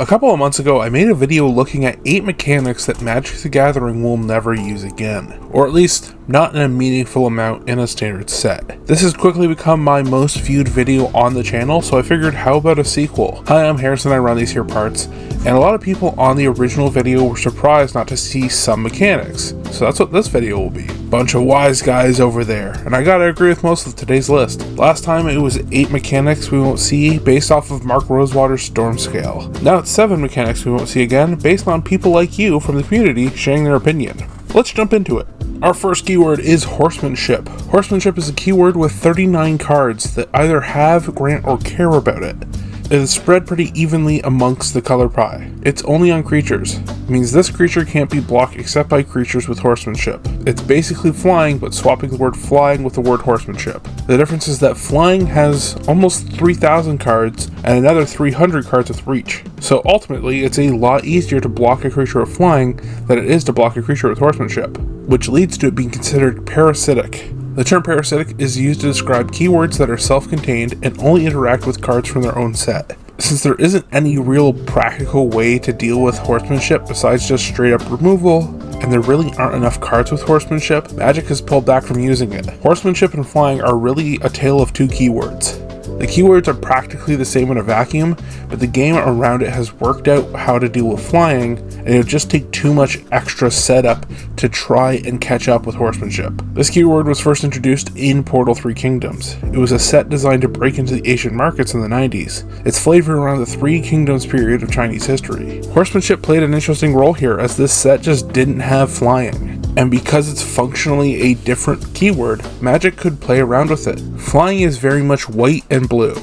A couple of months ago, I made a video looking at 8 mechanics that Magic the Gathering will never use again, or at least not in a meaningful amount in a standard set. This has quickly become my most viewed video on the channel, so I figured how about a sequel? Hi, I'm Harrison, I run these here parts, and a lot of people on the original video were surprised not to see some mechanics, so that's what this video will be. Bunch of wise guys over there, and I gotta agree with most of today's list. Last time it was 8 mechanics we won't see based off of Mark Rosewater's Storm Scale. Now it's 7 mechanics we won't see again based on people like you from the community sharing their opinion. Let's jump into it. Our first keyword is Horsemanship. Horsemanship is a keyword with 39 cards that either have, grant, or care about it. It is spread pretty evenly amongst the color pie. It's only on creatures. It means this creature can't be blocked except by creatures with horsemanship. It's basically flying, but swapping the word flying with the word horsemanship. The difference is that flying has almost 3,000 cards and another 300 cards with reach. So ultimately, it's a lot easier to block a creature with flying than it is to block a creature with horsemanship, which leads to it being considered parasitic. The term parasitic is used to describe keywords that are self-contained and only interact with cards from their own set. Since there isn't any real practical way to deal with horsemanship besides just straight up removal, and there really aren't enough cards with horsemanship, Magic has pulled back from using it. Horsemanship and flying are really a tale of two keywords. The keywords are practically the same in a vacuum, but the game around it has worked out how to deal with flying, and it would just take too much extra setup to try and catch up with horsemanship. This keyword was first introduced in Portal 3 Kingdoms. It was a set designed to break into the Asian markets in the 90s. It's flavored around the 3 Kingdoms period of Chinese history. Horsemanship played an interesting role here as this set just didn't have flying. And because it's functionally a different keyword, Magic could play around with it. Flying is very much white and blue,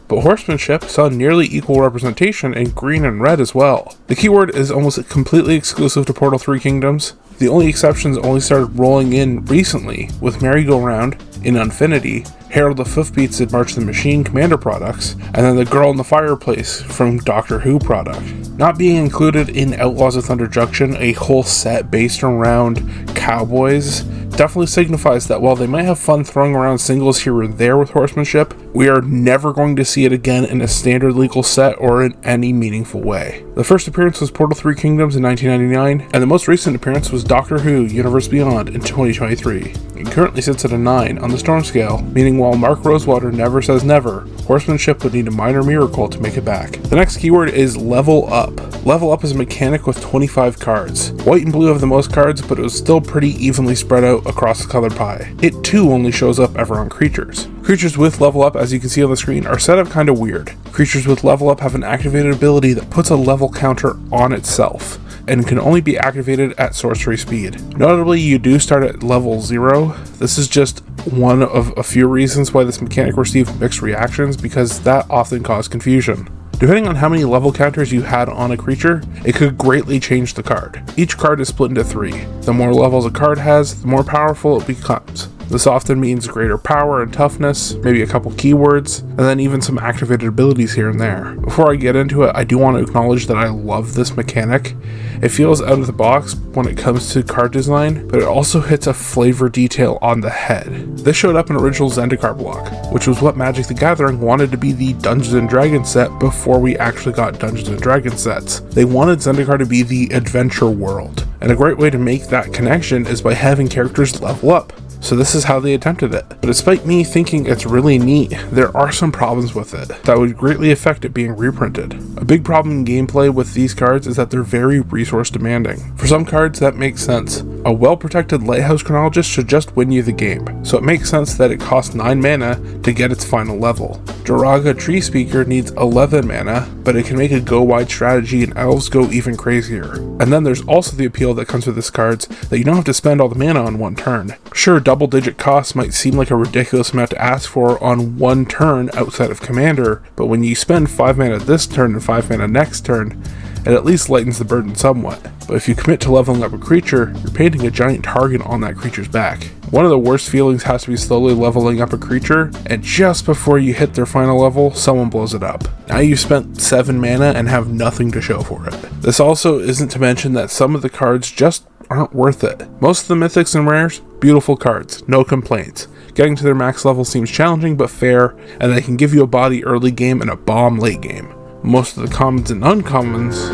but horsemanship saw nearly equal representation in green and red as well. The keyword is almost completely exclusive to Portal 3 Kingdoms. The only exceptions only started rolling in recently with Merry-Go-Round in Infinity, Herald of Hoofbeats in March the Machine Commander products, and then the Girl in the Fireplace from Doctor Who product. Not being included in Outlaws of Thunder Junction, a whole set based around cowboys, definitely signifies that while they might have fun throwing around singles here and there with horsemanship, we are never going to see it again in a standard legal set or in any meaningful way. The first appearance was Portal 3 Kingdoms in 1999, and the most recent appearance was Doctor Who Universe Beyond in 2023. It currently sits at a 9 on the Storm Scale, meaning while Mark Rosewater never says never, horsemanship would need a minor miracle to make it back. The next keyword is Level Up. Level Up is a mechanic with 25 cards. White and blue have the most cards, but it was still pretty evenly spread out across the color pie. It too only shows up ever on creatures. Creatures with Level Up, as you can see on the screen, are set up kinda weird. Creatures with Level Up have an activated ability that puts a level counter on itself, and can only be activated at sorcery speed. Notably, you do start at level 0. This is just one of a few reasons why this mechanic received mixed reactions, because that often caused confusion. Depending on how many level counters you had on a creature, it could greatly change the card. Each card is split into 3. The more levels a card has, the more powerful it becomes. This often means greater power and toughness, maybe a couple keywords, and then even some activated abilities here and there. Before I get into it, I do want to acknowledge that I love this mechanic. It feels out of the box when it comes to card design, but it also hits a flavor detail on the head. This showed up in original Zendikar block, which was what Magic the Gathering wanted to be the Dungeons & Dragons set before we actually got Dungeons & Dragons sets. They wanted Zendikar to be the adventure world, and a great way to make that connection is by having characters level up. So this is how they attempted it. But despite me thinking it's really neat, there are some problems with it that would greatly affect it being reprinted. A big problem in gameplay with these cards is that they're very resource demanding. For some cards that makes sense. A well-protected Lighthouse Chronologist should just win you the game, so it makes sense that it costs 9 mana to get its final level. Joraga Tree Speaker needs 11 mana, but it can make a go-wide strategy and elves go even crazier. And then there's also the appeal that comes with this cards that you don't have to spend all the mana on one turn. Sure, double-digit costs might seem like a ridiculous amount to ask for on one turn outside of Commander, but when you spend 5 mana this turn and 5 mana next turn, it at least lightens the burden somewhat. But if you commit to leveling up a creature, you're painting a giant target on that creature's back. One of the worst feelings has to be slowly leveling up a creature, and just before you hit their final level, someone blows it up. Now you've spent 7 mana and have nothing to show for it. This also isn't to mention that some of the cards just aren't worth it. Most of the mythics and rares, beautiful cards, no complaints. Getting to their max level seems challenging but fair, and they can give you a body early game and a bomb late game. Most of the commons and uncommons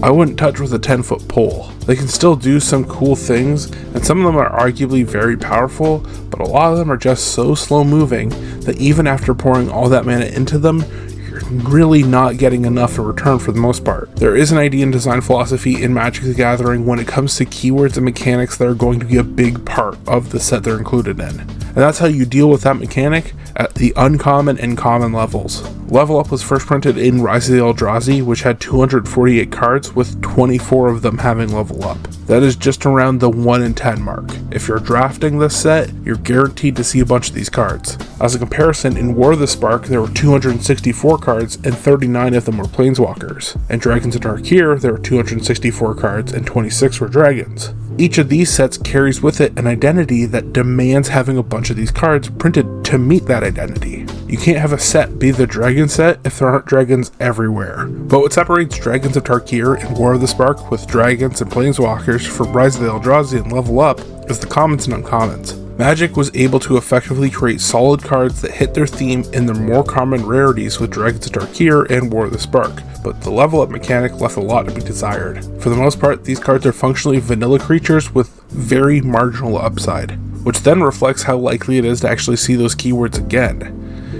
I wouldn't touch with a 10-foot pole. They can still do some cool things, and some of them are arguably very powerful, but a lot of them are just so slow moving that even after pouring all that mana into them, you're really not getting enough in return for the most part. There is an idea and design philosophy in Magic the Gathering when it comes to keywords and mechanics that are going to be a big part of the set they're included in. And that's how you deal with that mechanic at the uncommon and common levels. Level Up was first printed in Rise of the Eldrazi, which had 248 cards, with 24 of them having Level Up. That is just around the 1 in 10 mark. If you're drafting this set, you're guaranteed to see a bunch of these cards. As a comparison, in War of the Spark, there were 264 cards, and 39 of them were Planeswalkers. In Dragons of Tarkir, there were 264 cards, and 26 were Dragons. Each of these sets carries with it an identity that demands having a bunch of these cards printed to meet that identity. You can't have a set be the dragon set if there aren't dragons everywhere. But what separates Dragons of Tarkir and War of the Spark with dragons and planeswalkers from Rise of the Eldrazi and Level Up is the commons and uncommons. Magic was able to effectively create solid cards that hit their theme in their more common rarities with Dragons of Tarkir and War of the Spark, but the level up mechanic left a lot to be desired. For the most part, these cards are functionally vanilla creatures with very marginal upside, which then reflects how likely it is to actually see those keywords again.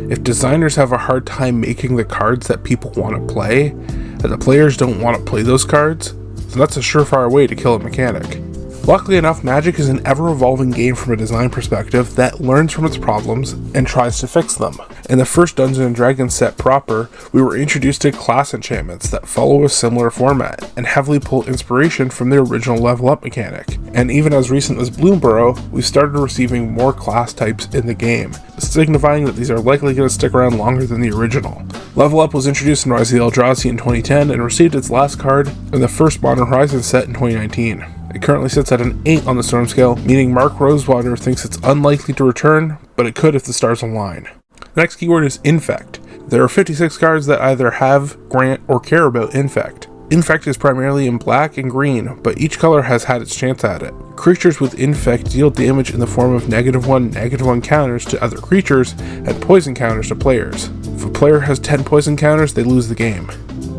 If designers have a hard time making the cards that people want to play, and the players don't want to play those cards, then that's a surefire way to kill a mechanic. Luckily enough, Magic is an ever-evolving game from a design perspective that learns from its problems and tries to fix them. In the first Dungeons & Dragons set proper, we were introduced to class enchantments that follow a similar format and heavily pull inspiration from the original level up mechanic. And even as recent as Bloomburrow, we started receiving more class types in the game, signifying that these are likely going to stick around longer than the original. Level Up was introduced in Rise of the Eldrazi in 2010 and received its last card in the first Modern Horizons set in 2019. It currently sits at an 8 on the Storm scale, meaning Mark Rosewater thinks it's unlikely to return, but it could if the stars align. The next keyword is Infect. There are 56 cards that either have, grant, or care about Infect. Infect is primarily in black and green, but each color has had its chance at it. Creatures with Infect deal damage in the form of -1/-1 counters to other creatures, and poison counters to players. If a player has 10 poison counters, they lose the game.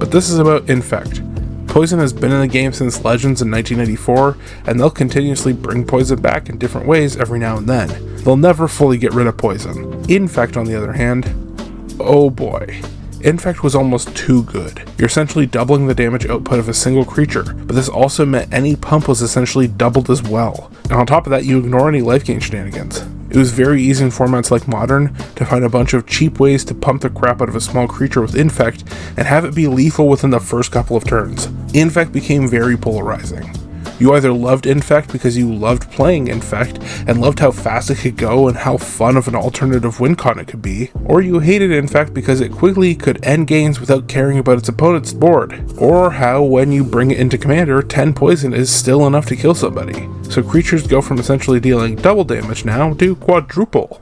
But this is about Infect. Poison has been in the game since Legends in 1994, and they'll continuously bring poison back in different ways every now and then. They'll never fully get rid of poison. Infect, on the other hand, oh boy. Infect was almost too good. You're essentially doubling the damage output of a single creature, but this also meant any pump was essentially doubled as well. And on top of that, you ignore any life gain shenanigans. It was very easy in formats like Modern to find a bunch of cheap ways to pump the crap out of a small creature with Infect and have it be lethal within the first couple of turns. Infect became very polarizing. You either loved Infect because you loved playing Infect and loved how fast it could go and how fun of an alternative win con it could be, or you hated Infect because it quickly could end games without caring about its opponent's board, or how when you bring it into Commander, 10 poison is still enough to kill somebody. So creatures go from essentially dealing double damage now to quadruple.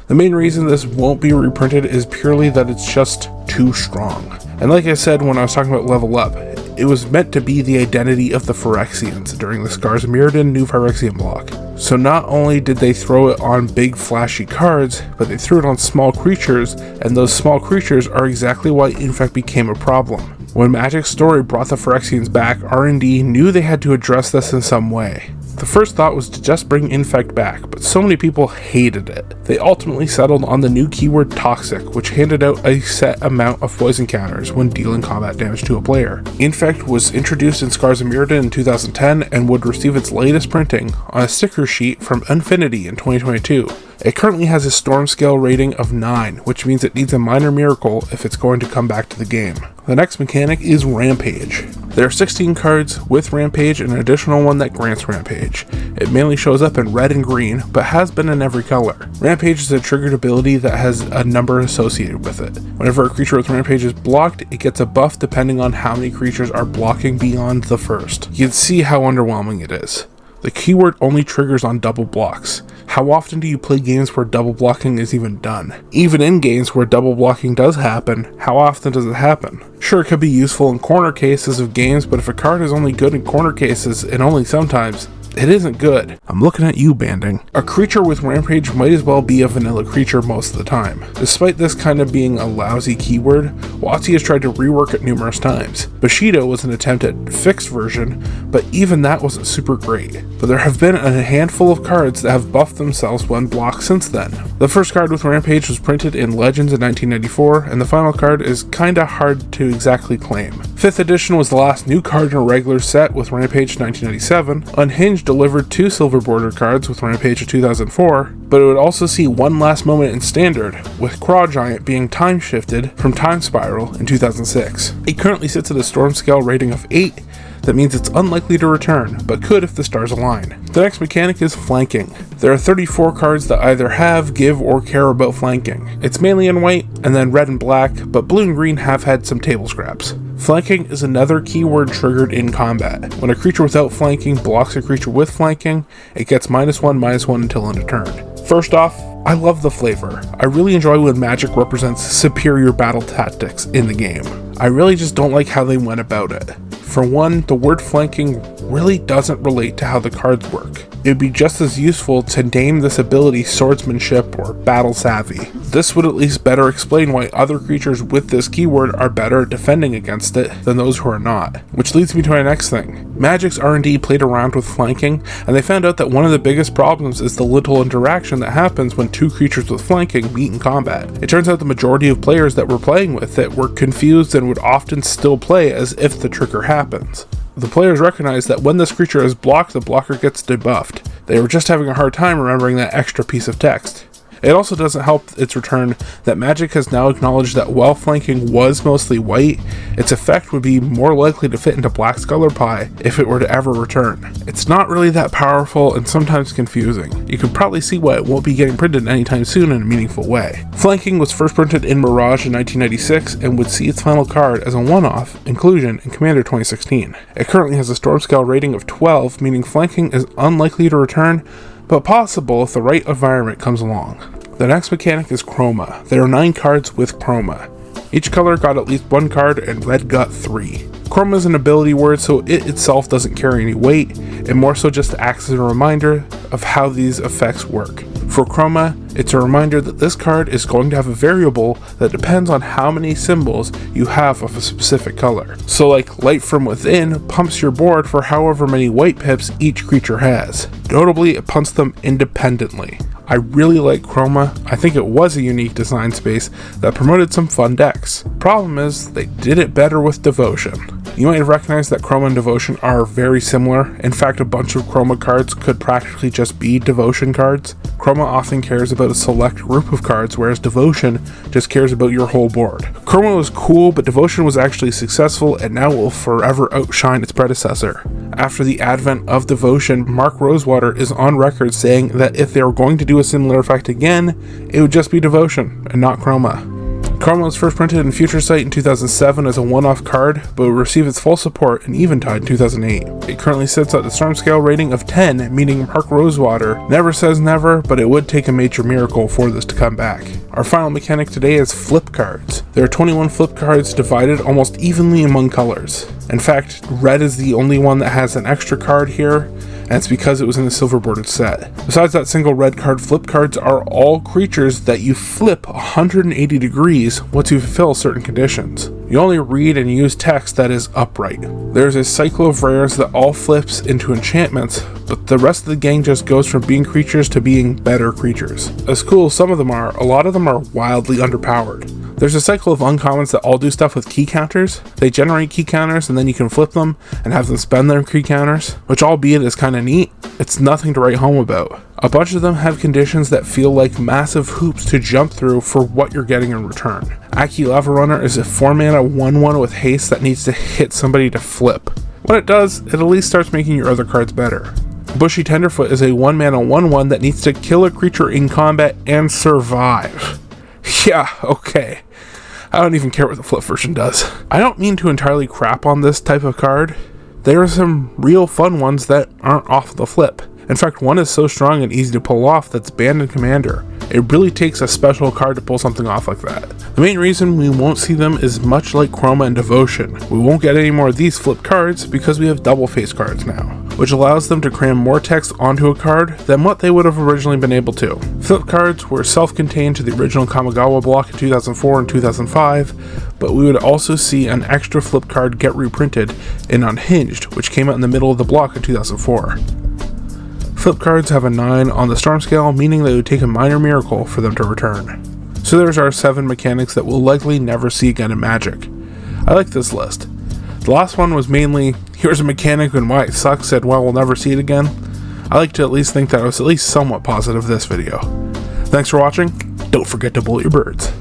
The main reason this won't be reprinted is purely that it's just too strong. And like I said when I was talking about Level Up, it was meant to be the identity of the Phyrexians during the Scars of Mirrodin New Phyrexian block. So not only did they throw it on big flashy cards, but they threw it on small creatures, and those small creatures are exactly why Infect became a problem. When Magic's story brought the Phyrexians back, R&D knew they had to address this in some way. The first thought was to just bring Infect back, but so many people hated it. They ultimately settled on the new keyword Toxic, which handed out a set amount of poison counters when dealing combat damage to a player. Infect was introduced in Scars of Mirrodin in 2010 and would receive its latest printing on a sticker sheet from Infinity in 2022. It currently has a Storm Scale rating of 9, which means it needs a minor miracle if it's going to come back to the game. The next mechanic is Rampage. There are 16 cards with Rampage and an additional one that grants Rampage. It mainly shows up in red and green, but has been in every color. Rampage is a triggered ability that has a number associated with it. Whenever a creature with Rampage is blocked, it gets a buff depending on how many creatures are blocking beyond the first. You can see how underwhelming it is. The keyword only triggers on double blocks. How often do you play games where double blocking is even done? Even in games where double blocking does happen, how often does it happen? Sure, it could be useful in corner cases of games, but if a card is only good in corner cases and only sometimes, it isn't good. I'm looking at you, Banding. A creature with Rampage might as well be a vanilla creature most of the time. Despite this kind of being a lousy keyword, WotC has tried to rework it numerous times. Bushido was an attempt at fixed version, but even that wasn't super great. But there have been a handful of cards that have buffed themselves when blocked since then. The first card with Rampage was printed in Legends in 1994, and the final card is kinda hard to exactly claim. 5th edition was the last new card in a regular set with Rampage in 1997. Unhinged delivered 2 silver border cards with Rampage in 2004, but it would also see one last moment in Standard, with Craw Giant being time shifted from Time Spiral in 2006. It currently sits at a Storm Scale rating of 8, that means it's unlikely to return, but could if the stars align. The next mechanic is flanking. There are 34 cards that either have, give, or care about flanking. It's mainly in white, and then red and black, but blue and green have had some table scraps. Flanking is another keyword triggered in combat. When a creature without flanking blocks a creature with flanking, it gets -1/-1 until end of turn. First off, I love the flavor. I really enjoy when Magic represents superior battle tactics in the game. I really just don't like how they went about it. For one, the word flanking really doesn't relate to how the cards work. It would be just as useful to name this ability Swordsmanship or Battle Savvy. This would at least better explain why other creatures with this keyword are better at defending against it than those who are not. Which leads me to my next thing. Magic's R&D played around with flanking, and they found out that one of the biggest problems is the little interaction that happens when 2 creatures with flanking meet in combat. It turns out the majority of players that were playing with it were confused and would often still play as if the trigger happens. The players recognize that when this creature is blocked, the blocker gets debuffed. They were just having a hard time remembering that extra piece of text. It also doesn't help its return that Magic has now acknowledged that while flanking was mostly white, its effect would be more likely to fit into Black's color pie if it were to ever return. It's not really that powerful and sometimes confusing. You can probably see why it won't be getting printed anytime soon in a meaningful way. Flanking was first printed in Mirage in 1996 and would see its final card as a one-off inclusion in Commander 2016. It currently has a Storm Scale rating of 12, meaning flanking is unlikely to return, but possible if the right environment comes along. The next mechanic is Chroma. There are 9 cards with Chroma. Each color got at least 1 card and red got 3. Chroma is an ability word, so it itself doesn't carry any weight, and more so just acts as a reminder of how these effects work. For Chroma, it's a reminder that this card is going to have a variable that depends on how many symbols you have of a specific color. So like Light from Within pumps your board for however many white pips each creature has. Notably, it pumps them independently. I really like Chroma. I think it was a unique design space that promoted some fun decks. Problem is, they did it better with Devotion. You might have recognized that Chroma and Devotion are very similar. In fact, a bunch of Chroma cards could practically just be Devotion cards. Chroma often cares about a select group of cards, whereas Devotion just cares about your whole board. Chroma was cool, but Devotion was actually successful and now will forever outshine its predecessor. After the advent of Devotion, Mark Rosewater is on record saying that if they were going to do a similar effect again, it would just be Devotion and not Chroma. Chroma was first printed in Future Sight in 2007 as a one-off card, but would receive its full support in Eventide in 2008. It currently sits at the Storm Scale rating of 10, meaning Mark Rosewater never says never, but it would take a major miracle for this to come back. Our final mechanic today is flip cards. There are 21 flip cards divided almost evenly among colors. In fact, red is the only one that has an extra card here, and it's because it was in a silver bordered set. Besides that single red card, flip cards are all creatures that you flip 180 degrees once you fulfill certain conditions. You only read and use text that is upright. There's a cycle of rares that all flips into enchantments, but the rest of the gang just goes from being creatures to being better creatures. As cool as some of them are, a lot of them are wildly underpowered. There's a cycle of uncommons that all do stuff with key counters. They generate key counters and then you can flip them and have them spend their key counters, which albeit is kinda neat, it's nothing to write home about. A bunch of them have conditions that feel like massive hoops to jump through for what you're getting in return. Aki Lava Runner is a 4-mana 1/1 with haste that needs to hit somebody to flip. When it does, it at least starts making your other cards better. Bushy Tenderfoot is a 1-mana 1/1 that needs to kill a creature in combat and survive. Yeah, okay. I don't even care what the flip version does. I don't mean to entirely crap on this type of card. There are some real fun ones that aren't off the flip. In fact, one is so strong and easy to pull off that's banned in Commander. It really takes a special card to pull something off like that. The main reason we won't see them is much like Chroma and Devotion. We won't get any more of these flip cards because we have double face cards now. which allows them to cram more text onto a card than what they would have originally been able to. Flip cards were self-contained to the original Kamigawa block in 2004 and 2005, but we would also see an extra flip card get reprinted in Unhinged, which came out in the middle of the block in 2004. Flip cards have a 9 on the Storm scale, meaning that it would take a minor miracle for them to return. So there's our 7 mechanics that we'll likely never see again in Magic. I like this list. The last one was mainly, here's a mechanic and why it sucks and why we'll never see it again. I like to at least think that I was at least somewhat positive this video. Thanks for watching. Don't forget to bolt your birds.